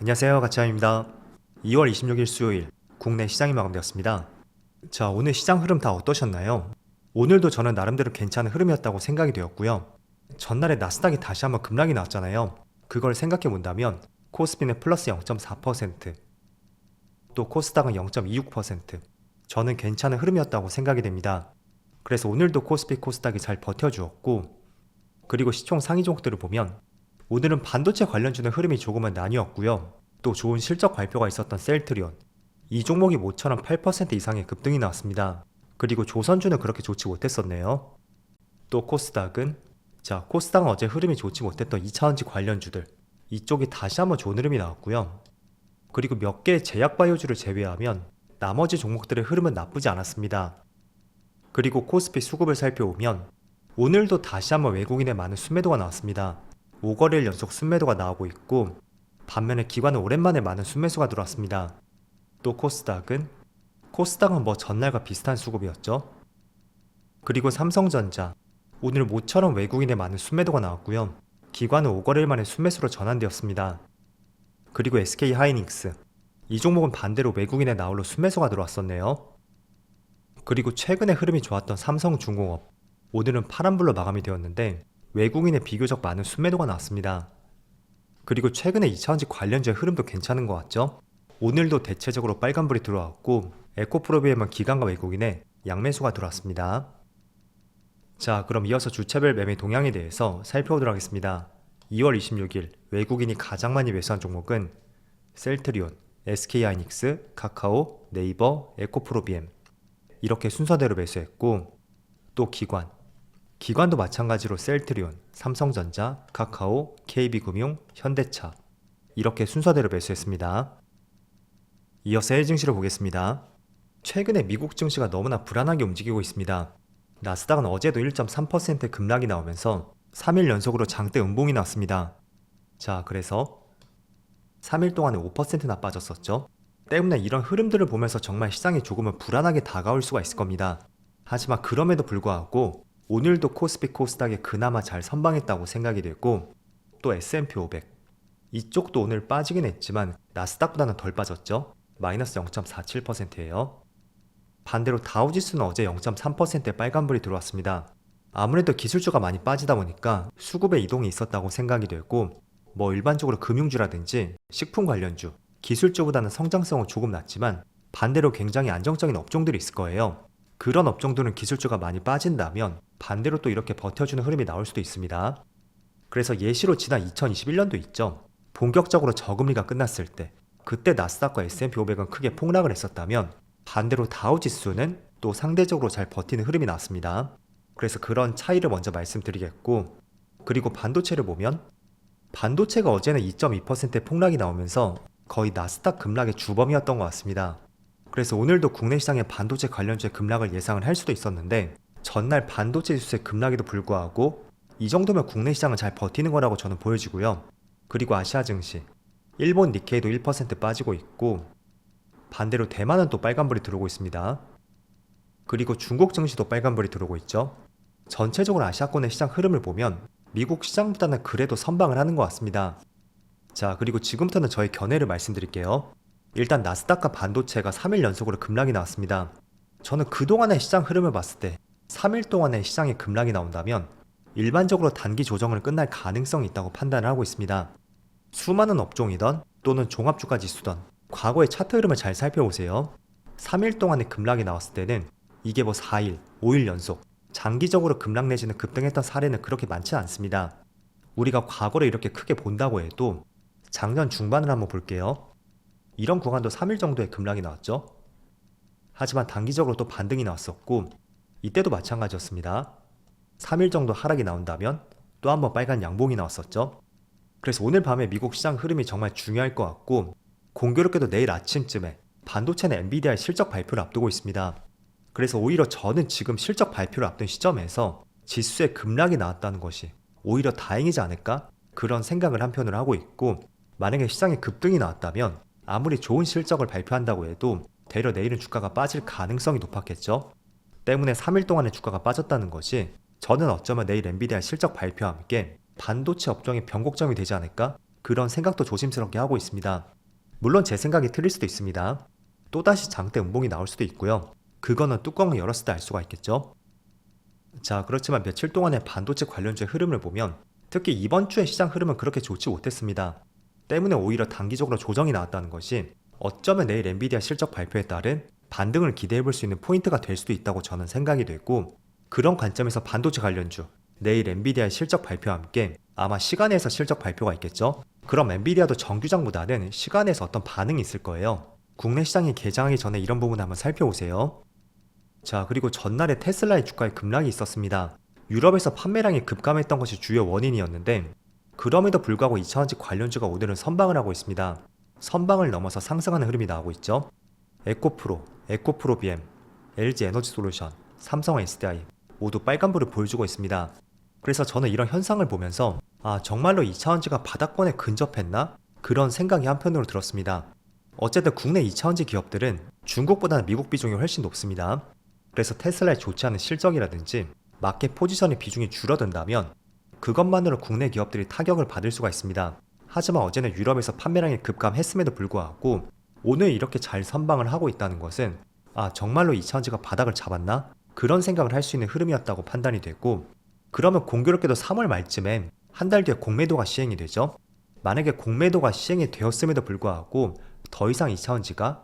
안녕하세요, 가치아입니다. 2월 26일 수요일 국내 시장이 마감되었습니다. 자, 오늘 시장 흐름 다 어떠셨나요? 오늘도 저는 나름대로 괜찮은 흐름이었다고 생각이 되었고요. 전날에 나스닥이 다시 한번 급락이 나왔잖아요. 그걸 생각해 본다면 코스피는 플러스 0.4%, 또 코스닥은 0.26%, 저는 괜찮은 흐름이었다고 생각이 됩니다. 그래서 오늘도 코스피 코스닥이 잘 버텨주었고, 그리고 시총 상위 종목들을 보면 오늘은 반도체 관련주는 흐름이 조금은 나뉘었고요. 또 좋은 실적 발표가 있었던 셀트리온, 이 종목이 모처럼 8% 이상의 급등이 나왔습니다. 그리고 조선주는 그렇게 좋지 못했었네요. 또 코스닥은 어제 흐름이 좋지 못했던 2차전지 관련주들, 이쪽이 다시 한번 좋은 흐름이 나왔고요. 그리고 몇 개의 제약바이오주를 제외하면 나머지 종목들의 흐름은 나쁘지 않았습니다. 그리고 코스피 수급을 살펴보면 오늘도 다시 한번 외국인의 많은 순매도가 나왔습니다. 5거래일 연속 순매도가 나오고 있고, 반면에 기관은 오랜만에 많은 순매수가 들어왔습니다. 또 코스닥은 뭐 전날과 비슷한 수급이었죠. 그리고 삼성전자, 오늘 모처럼 외국인의 많은 순매도가 나왔고요. 기관은 5거래일 만에 순매수로 전환되었습니다. 그리고 SK하이닉스, 이 종목은 반대로 외국인의 나홀로 순매수가 들어왔었네요. 그리고 최근에 흐름이 좋았던 삼성중공업, 오늘은 파란불로 마감이 되었는데 외국인의 비교적 많은 순매도가 나왔습니다. 그리고 최근에 2차전지 관련주의 흐름도 괜찮은 것 같죠? 오늘도 대체적으로 빨간불이 들어왔고 에코프로비에만 기관과 외국인의 양매수가 들어왔습니다. 자, 그럼 이어서 주차별 매매 동향에 대해서 살펴보도록 하겠습니다. 2월 26일 외국인이 가장 많이 매수한 종목은 셀트리온, SK하이닉스, 카카오, 네이버, 에코프로비엠, 이렇게 순서대로 매수했고, 또 기관도 마찬가지로 셀트리온, 삼성전자, 카카오, KB금융, 현대차, 이렇게 순서대로 매수했습니다. 이어서 해외 증시를 보겠습니다. 최근에 미국 증시가 너무나 불안하게 움직이고 있습니다. 나스닥은 어제도 1.3% 급락이 나오면서 3일 연속으로 장대 음봉이 나왔습니다. 자, 그래서 3일 동안에 5%나 빠졌었죠. 때문에 이런 흐름들을 보면서 정말 시장이 조금은 불안하게 다가올 수가 있을 겁니다. 하지만 그럼에도 불구하고 오늘도 코스피 코스닥이 그나마 잘 선방했다고 생각이 되고, 또 S&P 500 이쪽도 오늘 빠지긴 했지만 나스닥보다는 덜 빠졌죠. 마이너스 0.47%예요. 반대로 다우지수는 어제 0.3%의 빨간불이 들어왔습니다. 아무래도 기술주가 많이 빠지다 보니까 수급의 이동이 있었다고 생각이 되고, 뭐 일반적으로 금융주라든지 식품 관련주, 기술주보다는 성장성은 조금 낮지만 반대로 굉장히 안정적인 업종들이 있을 거예요. 그런 업종들은 기술주가 많이 빠진다면 반대로 또 이렇게 버텨주는 흐름이 나올 수도 있습니다. 그래서 예시로 지난 2021년도 있죠. 본격적으로 저금리가 끝났을 때, 그때 나스닥과 S&P 500은 크게 폭락을 했었다면 반대로 다우지수는 또 상대적으로 잘 버티는 흐름이 나왔습니다. 그래서 그런 차이를 먼저 말씀드리겠고, 그리고 반도체를 보면 반도체가 어제는 2.2%의 폭락이 나오면서 거의 나스닥 급락의 주범이었던 것 같습니다. 그래서 오늘도 국내 시장의 반도체 관련주의 급락을 예상을 할 수도 있었는데, 전날 반도체 지수의 급락에도 불구하고 이 정도면 국내 시장은 잘 버티는 거라고 저는 보여지고요. 그리고 아시아 증시, 일본 니케이도 1% 빠지고 있고, 반대로 대만은 또 빨간불이 들어오고 있습니다. 그리고 중국 증시도 빨간불이 들어오고 있죠. 전체적으로 아시아권의 시장 흐름을 보면 미국 시장보다는 그래도 선방을 하는 것 같습니다. 자, 그리고 지금부터는 저의 견해를 말씀드릴게요. 일단 나스닥과 반도체가 3일 연속으로 급락이 나왔습니다. 저는 그동안의 시장 흐름을 봤을 때 3일 동안의 시장에 급락이 나온다면 일반적으로 단기 조정을 끝날 가능성이 있다고 판단을 하고 있습니다. 수많은 업종이던 또는 종합주가 지수던 과거의 차트 흐름을 잘 살펴보세요. 3일 동안의 급락이 나왔을 때는 이게 뭐 4일, 5일 연속 장기적으로 급락 내지는 급등했던 사례는 그렇게 많지 않습니다. 우리가 과거를 이렇게 크게 본다고 해도 작년 중반을 한번 볼게요. 이런 구간도 3일 정도의 급락이 나왔죠. 하지만 단기적으로 또 반등이 나왔었고, 이때도 마찬가지였습니다. 3일 정도 하락이 나온다면 또 한번 빨간 양봉이 나왔었죠. 그래서 오늘 밤에 미국 시장 흐름이 정말 중요할 것 같고, 공교롭게도 내일 아침쯤에 반도체는 엔비디아의 실적 발표를 앞두고 있습니다. 그래서 오히려 저는 지금 실적 발표를 앞둔 시점에서 지수의 급락이 나왔다는 것이 오히려 다행이지 않을까? 그런 생각을 한편으로 하고 있고, 만약에 시장에 급등이 나왔다면 아무리 좋은 실적을 발표한다고 해도 되려 내일은 주가가 빠질 가능성이 높았겠죠. 때문에 3일 동안의 주가가 빠졌다는 것이 저는 어쩌면 내일 엔비디아 실적 발표와 함께 반도체 업종의 변곡점이 되지 않을까? 그런 생각도 조심스럽게 하고 있습니다. 물론 제 생각이 틀릴 수도 있습니다. 또다시 장대 음봉이 나올 수도 있고요. 그거는 뚜껑을 열었을 때 알 수가 있겠죠. 자, 그렇지만 며칠 동안의 반도체 관련주의 흐름을 보면 특히 이번 주의 시장 흐름은 그렇게 좋지 못했습니다. 때문에 오히려 단기적으로 조정이 나왔다는 것이 어쩌면 내일 엔비디아 실적 발표에 따른 반등을 기대해 볼 수 있는 포인트가 될 수도 있다고 저는 생각이 됐고, 그런 관점에서 반도체 관련주, 내일 엔비디아의 실적 발표와 함께 아마 시간에서 실적 발표가 있겠죠. 그럼 엔비디아도 정규장보다는 시간에서 어떤 반응이 있을 거예요. 국내 시장이 개장하기 전에 이런 부분을 한번 살펴보세요. 자, 그리고 전날에 테슬라의 주가에 급락이 있었습니다. 유럽에서 판매량이 급감했던 것이 주요 원인이었는데, 그럼에도 불구하고 2차원지 관련주가 오늘은 선방을 하고 있습니다. 선방을 넘어서 상승하는 흐름이 나오고 있죠. 에코프로, 에코프로 BM, LG 에너지 솔루션, 삼성 SDI 모두 빨간불을 보여주고 있습니다. 그래서 저는 이런 현상을 보면서 정말로 2차원지가 바닥권에 근접했나? 그런 생각이 한편으로 들었습니다. 어쨌든 국내 2차원지 기업들은 중국보다는 미국 비중이 훨씬 높습니다. 그래서 테슬라의 좋지 않은 실적이라든지 마켓 포지션의 비중이 줄어든다면 그것만으로 국내 기업들이 타격을 받을 수가 있습니다. 하지만 어제는 유럽에서 판매량이 급감했음에도 불구하고 오늘 이렇게 잘 선방을 하고 있다는 것은 정말로 2차원지가 바닥을 잡았나? 그런 생각을 할 수 있는 흐름이었다고 판단이 됐고, 그러면 공교롭게도 3월 말쯤에 한 달 뒤에 공매도가 시행이 되죠. 만약에 공매도가 시행이 되었음에도 불구하고 더 이상 2차원지가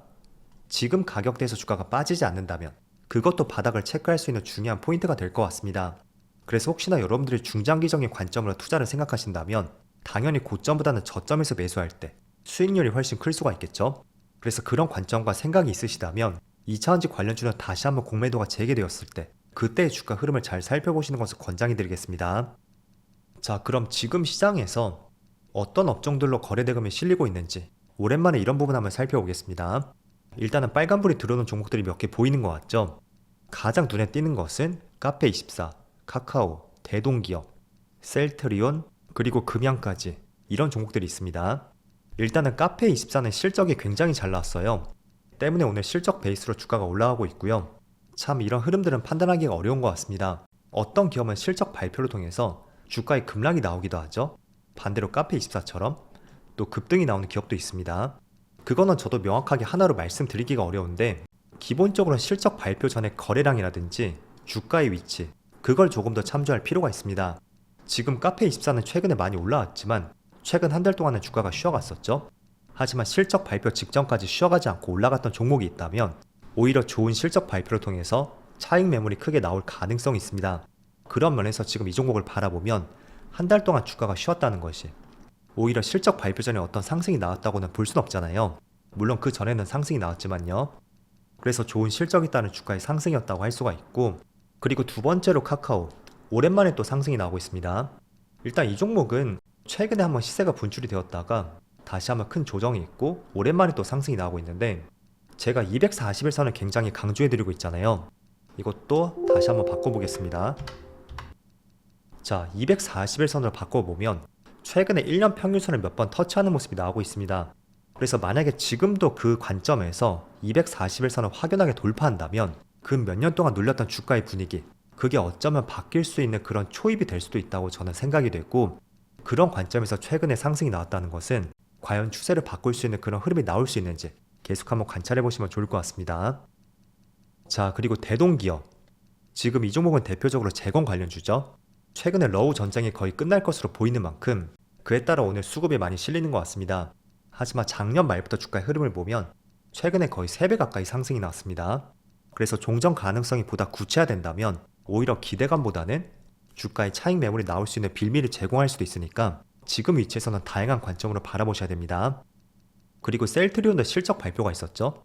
지금 가격대에서 주가가 빠지지 않는다면 그것도 바닥을 체크할 수 있는 중요한 포인트가 될 것 같습니다. 그래서 혹시나 여러분들이 중장기적인 관점으로 투자를 생각하신다면 당연히 고점보다는 저점에서 매수할 때 수익률이 훨씬 클 수가 있겠죠. 그래서 그런 관점과 생각이 있으시다면 2차원지 관련주는 다시 한번 공매도가 재개되었을 때 그때의 주가 흐름을 잘 살펴보시는 것을 권장해 드리겠습니다. 자, 그럼 지금 시장에서 어떤 업종들로 거래대금이 실리고 있는지 오랜만에 이런 부분 한번 살펴보겠습니다. 일단은 빨간불이 들어오는 종목들이 몇 개 보이는 것 같죠? 가장 눈에 띄는 것은 카페24, 카카오, 대동기업, 셀트리온, 그리고 금양까지 이런 종목들이 있습니다. 일단은 카페24는 실적이 굉장히 잘 나왔어요. 때문에 오늘 실적 베이스로 주가가 올라가고 있고요. 참 이런 흐름들은 판단하기가 어려운 것 같습니다. 어떤 기업은 실적 발표를 통해서 주가에 급락이 나오기도 하죠. 반대로 카페24처럼 또 급등이 나오는 기업도 있습니다. 그거는 저도 명확하게 하나로 말씀드리기가 어려운데, 기본적으로 실적 발표 전에 거래량이라든지 주가의 위치, 그걸 조금 더 참조할 필요가 있습니다. 지금 카페24는 최근에 많이 올라왔지만 최근 한 달 동안은 주가가 쉬어갔었죠. 하지만 실적 발표 직전까지 쉬어가지 않고 올라갔던 종목이 있다면 오히려 좋은 실적 발표를 통해서 차익 매물이 크게 나올 가능성이 있습니다. 그런 면에서 지금 이 종목을 바라보면 한 달 동안 주가가 쉬었다는 것이 오히려 실적 발표 전에 어떤 상승이 나왔다고는 볼 순 없잖아요. 물론 그 전에는 상승이 나왔지만요. 그래서 좋은 실적이 따른 주가의 상승이었다고 할 수가 있고, 그리고 두 번째로 카카오, 오랜만에 또 상승이 나오고 있습니다. 일단 이 종목은 최근에 한번 시세가 분출이 되었다가 다시 한번 큰 조정이 있고 오랜만에 또 상승이 나오고 있는데, 제가 241선을 굉장히 강조해드리고 있잖아요. 이것도 다시 한번 바꿔보겠습니다. 자, 241선으로 바꿔보면 최근에 1년 평균선을 몇 번 터치하는 모습이 나오고 있습니다. 그래서 만약에 지금도 그 관점에서 241선을 확연하게 돌파한다면 그 몇 년 동안 눌렸던 주가의 분위기, 그게 어쩌면 바뀔 수 있는 그런 초입이 될 수도 있다고 저는 생각이 됐고, 그런 관점에서 최근에 상승이 나왔다는 것은 과연 추세를 바꿀 수 있는 그런 흐름이 나올 수 있는지 계속 한번 관찰해 보시면 좋을 것 같습니다. 자, 그리고 대동기업, 지금 이 종목은 대표적으로 재건 관련주죠. 최근에 러우 전쟁이 거의 끝날 것으로 보이는 만큼 그에 따라 오늘 수급이 많이 실리는 것 같습니다. 하지만 작년 말부터 주가의 흐름을 보면 최근에 거의 3배 가까이 상승이 나왔습니다. 그래서 종전 가능성이 보다 구체화된다면 오히려 기대감보다는 주가의 차익 매물이 나올 수 있는 빌미를 제공할 수도 있으니까 지금 위치에서는 다양한 관점으로 바라보셔야 됩니다. 그리고 셀트리온도 실적 발표가 있었죠.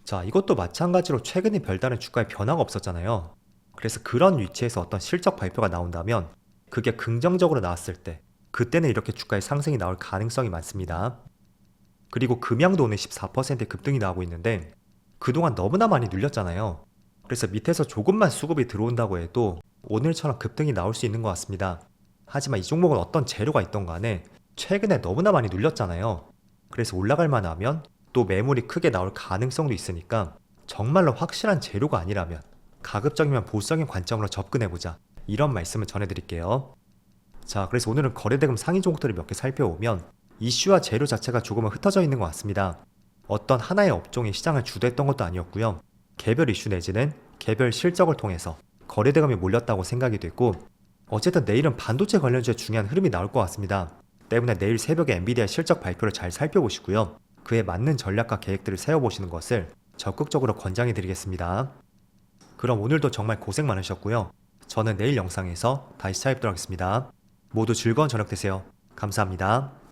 자, 이것도 마찬가지로 최근에 별다른 주가의 변화가 없었잖아요. 그래서 그런 위치에서 어떤 실적 발표가 나온다면 그게 긍정적으로 나왔을 때 그때는 이렇게 주가의 상승이 나올 가능성이 많습니다. 그리고 금양도 오늘 14% 급등이 나오고 있는데 그동안 너무나 많이 눌렸잖아요. 그래서 밑에서 조금만 수급이 들어온다고 해도 오늘처럼 급등이 나올 수 있는 것 같습니다. 하지만 이 종목은 어떤 재료가 있던 간에 최근에 너무나 많이 눌렸잖아요. 그래서 올라갈 만하면 또 매물이 크게 나올 가능성도 있으니까 정말로 확실한 재료가 아니라면 가급적이면 보수적인 관점으로 접근해보자, 이런 말씀을 전해드릴게요. 자, 그래서 오늘은 거래대금 상위 종목들을 몇 개 살펴보면 이슈와 재료 자체가 조금은 흩어져 있는 것 같습니다. 어떤 하나의 업종이 시장을 주도했던 것도 아니었고요. 개별 이슈 내지는 개별 실적을 통해서 거래대금이 몰렸다고 생각이 됐고, 어쨌든 내일은 반도체 관련주의 중요한 흐름이 나올 것 같습니다. 때문에 내일 새벽에 엔비디아 실적 발표를 잘 살펴보시고요. 그에 맞는 전략과 계획들을 세워보시는 것을 적극적으로 권장해 드리겠습니다. 그럼 오늘도 정말 고생 많으셨고요. 저는 내일 영상에서 다시 찾아뵙도록 하겠습니다. 모두 즐거운 저녁 되세요. 감사합니다.